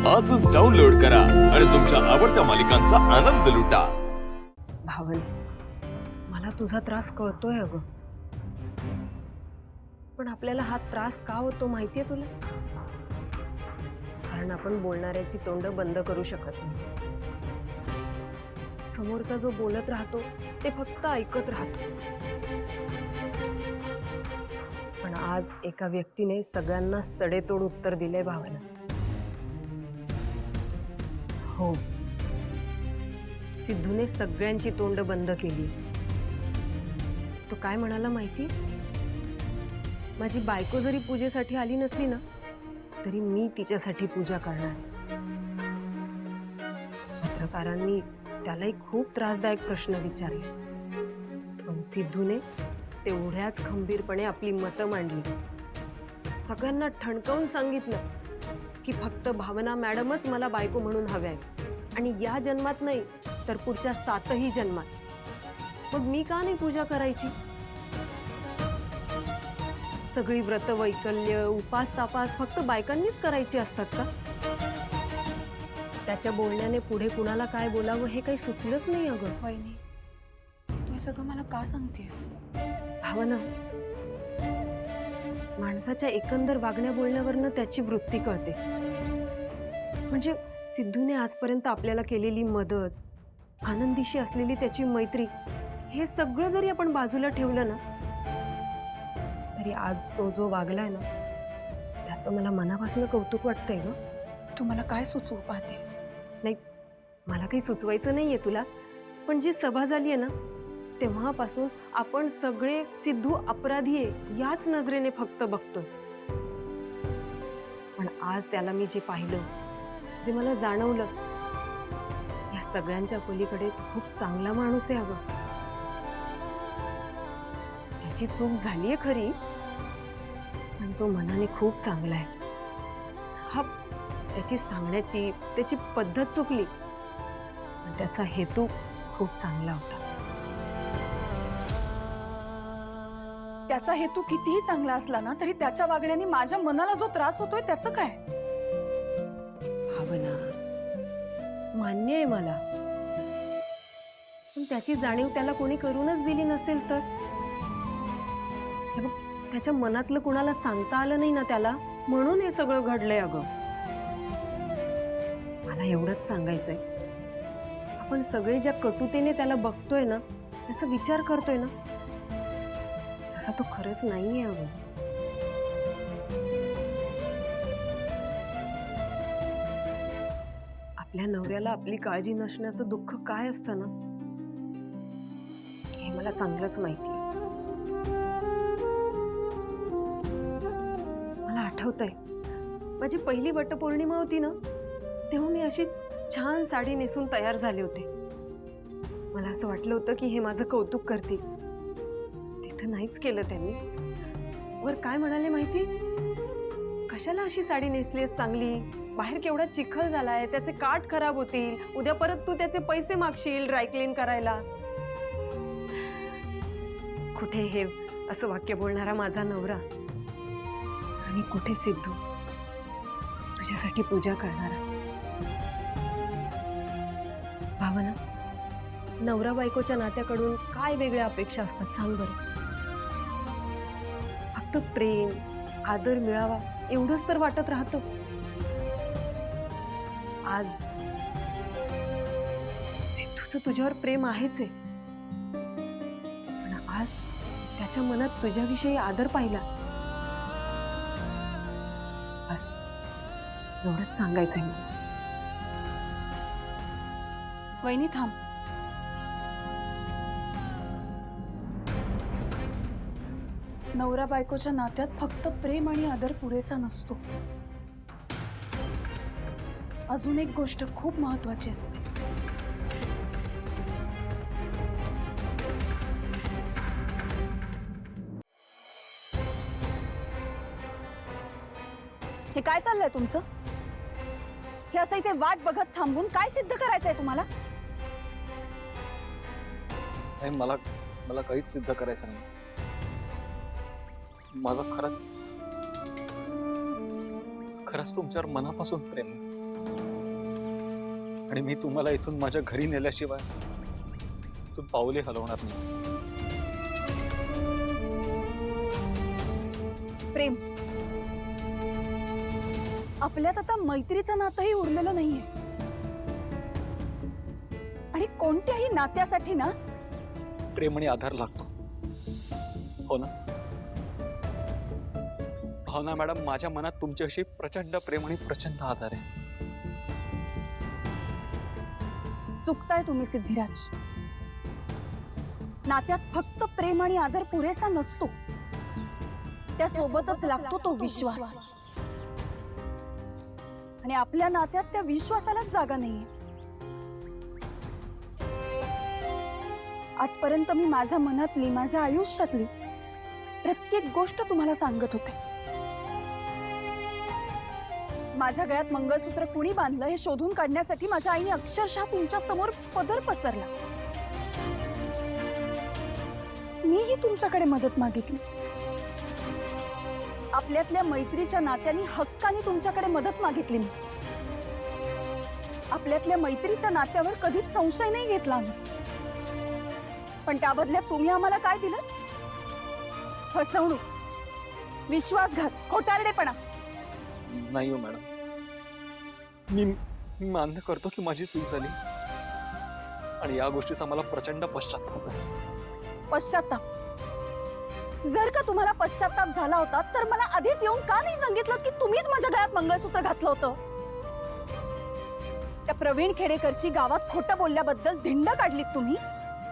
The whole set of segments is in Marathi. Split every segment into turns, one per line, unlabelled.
आजच डाउनलोड करा आणि तुमच्या आवडत्या मालिकांचा आनंद लुटा।
भावन, मला तुझा त्रास कळतोय अगं, पण आपल्याला हा त्रास का होतो माहितीये तुला? कारण आपण बोलणाऱ्याची तोंड बंद करू शकत नाही। समोरचा जो बोलत राहतो ते फक्त ऐकत राहतो। पण आज एका व्यक्तीने सगळ्यांना सडेतोड उत्तर दिले भावना। हो, सिद्धूने सगळ्यांची तोंड बंद केली। तो काय म्हणाला माहिती? माझी बायको जरी पूजेसाठी आली नसली ना तरी मी तिच्यासाठी पूजा करणार। पत्रकारांनी त्यालाही खूप त्रासदायक प्रश्न विचारले, पण सिद्धूने तेवढ्याच खंबीरपणे आपली मतं मांडली। सगळ्यांना ठणकावून सांगितलं की फक्त भावना मॅडमच मला बायको म्हणून हव्या आहेत आणि या जन्मात नाही तर पुढच्या 7ही जन्मात। मग मी का नाही पूजा करायची? सगळी व्रत वैकल्य उपास तापास फक्त बायकांनीच करायची असतात का? त्याच्या बोलण्याने पुढे कुणाला काय बोलावं हे काही सुचलंच नाही अगं।
वहिनी, तू हे सगळं मला का सांगतेस?
भावना, माणसाच्या एकंदर वागण्या बोलण्यावरनं त्याची वृत्ती कळते। म्हणजे सिद्धूने आजपर्यंत आपल्याला केलेली मदत, आनंदीशी असलेली त्याची मैत्री, हे सगळं जरी आपण बाजूला ठेवलं ना तरी आज तो जो वागलाय ना त्याचं मला मनापासून कौतुक वाटतंय ग।
तू मला काय सुचवू पाहतेस?
नाही, मला काही सुचवायचं नाहीये तुला, पण जी सभा झाली आहे ना तेव्हापासून आपण सगळे सिद्धू अपराधी आहे याच नजरेने फक्त बघतोय। पण आज त्याला मी जे पाहिलं, जे मला जाणवलं, या सगळ्यांच्या पलीकडे खूप चांगला माणूस आहे अगं। त्याची चूक झालीये खरी, पण तो मनाने खूप चांगला आहे। हा, त्याची सांगण्याची त्याची पद्धत चुकली, पण त्याचा हेतू खूप चांगला होता।
त्याचा हेतू कितीही चांगला असला ना तरी त्याच्या वागण्याने माझ्या मनाला जो त्रास होतोय त्याचं काय?
भावना, मान्य आहे मला, पण त्याची जाणीव त्याला कोणी करूनच दिली नसेल तर? हे बघ, त्याच्या मनातलं कुणाला सांगता आलं नाही ना त्याला, म्हणून हे सगळं घडलंय अगं। मला एवढंच सांगायचंय, आपण सगळे ज्या कटुतेने त्याला बघतोय ना, त्याचा विचार करतोय ना, तसा तो खरंच नाहीये अगं। आपल्या नवऱ्याला आपली काळजी नसण्याचं दुःख काय असतं ना, हे मला चांगलंच माहिती आहे। मला आठवतंय, माझी पहिली वटपौर्णिमा होती ना तेव्हा मी अशीच छान साडी नेसून तयार झाले होते। मला असं वाटलं होतं की हे माझं कौतुक करतील, तिथं नाहीच केलं त्यांनी। वर काय म्हणाले माहिती? कशाला अशी साडी नेसलीस चांगली, बाहेर केवढा चिखल झालाय, त्याचे काठ खराब होतील, उद्या परत तू त्याचे पैसे मागशील ड्रायक्लीन करायला। कुठे हे असं वाक्य बोलणारा माझा नवरा आणि कुठे सिद्धू तुझ्यासाठी पूजा करणारा। भावना, नवरा बायकोच्या नात्याकडून काय वेगळ्या अपेक्षा असतात सांग बरं? फक्त प्रेम आदर मिळावा एवढंच तर वाटत राहतं। आज सिद्धूचं तुझ्यावर प्रेम आहेच आहे, पण आज त्याच्या मनात तुझ्याविषयी आदर पाहिला। बस एवढंच सांगायचंय मला।
वहिनी थांब, नवरा बायकोच्या नात्यात फक्त प्रेम आणि आदर पुरेसा नसतो, अजून एक गोष्ट खूप महत्वाची असते। हे काय चाललंय तुमचं? हे असं इथे वाट बघत थांबून काय सिद्ध करायचंय तुम्हाला?
नाही, मला काहीच सिद्ध करायचं नाही। माझं खरंच तुमच्यावर मनापासून प्रेम आहे। आणि मी तुम्हाला इथून माझ्या घरी नेल्याशिवाय इथून पाऊले हलवणार नाही.
प्रेम, आपल्यात आता मैत्रीचं नातंही उरलेलं नाहीये. आणि कोणत्याही नात्यासाठी ना
प्रेम आणि आधार लागतो, हो ना? हो ना मॅडम, माझ्या मनात तुमच्याशी प्रचंड प्रेम आणि प्रचंड आधार आहे.
चुकताय तुम्ही सिद्धिराज. नात्यात फक्त प्रेम आणि आदर पुरेसा नसतो, त्यासोबतच लागतो तो विश्वास. आणि आपल्या नात्यात त्या विश्वासालाच जागा नाहीये. आजपर्यंत मी माझ्या मनातली, माझ्या आयुष्यातली प्रत्येक गोष्ट तुम्हाला सांगत होते. माझ्या गळ्यात मंगळसूत्र कुणी बांधलं हे शोधून काढण्यासाठी माझ्या आईने अक्षरशः तुमच्या समोर पदर पसरला. मीही तुमच्याकडे मदत मागितली. आपल्यातल्या मैत्रीच्या नात्याने हक्काने तुमच्याकडे मदत मागितली मी. आपल्यातल्या मैत्रीच्या नात्यावर कधीच संशय नाही घेतला आम्ही. पण त्या बदल्यात तुम्ही आम्हाला काय दिलं? फसवणूक, विश्वासघात, खोटारडेपणा.
नाही हो मॅडम, मी मान्य करतो की माझी चूक झाली आणि या गोष्टीचा मला प्रचंड पश्चात्ताप आहे.
पश्चात्ताप? जर का तुम्हाला पश्चात्ताप झाला होता तर मला आधीच येऊन का नाही सांगितलं की तुम्हीच माझ्या गळ्यात मंगळसूत्र घातलं होतं? त्या प्रवीण खेडेकरची गावात खोटं बोलल्याबद्दल धिंड काढलीत तुम्ही,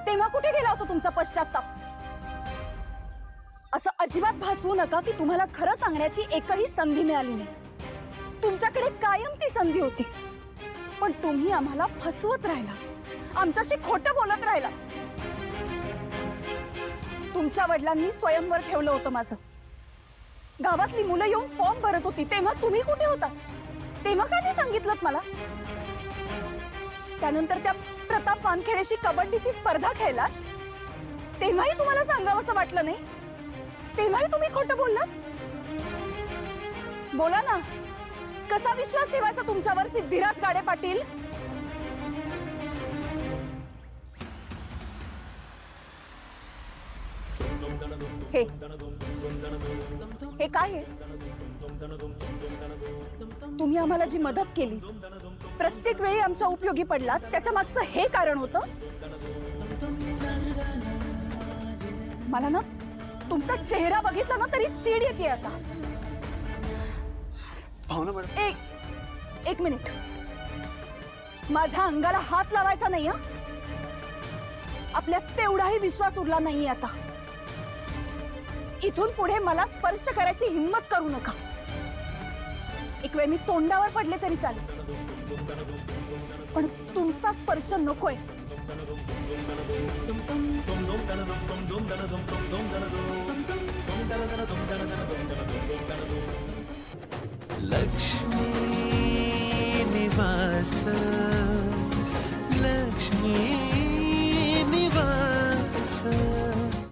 तेव्हा कुठे गेला होता तुमचा पश्चात्ताप? असं अजिबात भासवू नका की तुम्हाला खरं सांगण्याची एकही संधी मिळाली नाही. तुमच्याकडे कायम ती संधी होती, पण तुम्ही आम्हाला फसवत राहिला, आमच्याशी खोटं बोलत राहिला. तुमच्या वडिलांनी स्वयंवर ठेवलं होतं माझं. गावातली मुलं येऊन फॉर्म भरत होती, तेव्हा तुम्ही कुठे होता? तेव्हा का नाही सांगितलं मला? त्यानंतर त्या प्रताप वानखेडेशी कबड्डीची स्पर्धा खेळलात, तेव्हाही तुम्हाला सांगावंसं वाटलं नाही? तेव्हाही तुम्ही खोटं बोललात? बोला ना, कसा विश्वास ठेवायचा तुमच्यावर सिद्धिराज गाडे पाटील? हे काय आहे? तुम्ही आम्हाला जी मदत केली, प्रत्येक वेळी आमच्या उपयोगी पडलात, त्याच्या मागचं हे कारण होतं? मला ना तुमचा चेहरा बघितला ना तरी चीड येते आता.
हो ना मॅडम.
एक मिनिट, माझ्या अंगाला हात लावायचा नाही हा. आपल्यात तेवढाही विश्वास उरला नाहीये आता. इथून पुढे मला स्पर्श करायची हिम्मत करू नका. एक वेळ मी तोंडावर पडले तरी चालेल, पण तुमचा स्पर्श नकोय.
लक्ष्मी निवास, लक्ष्मी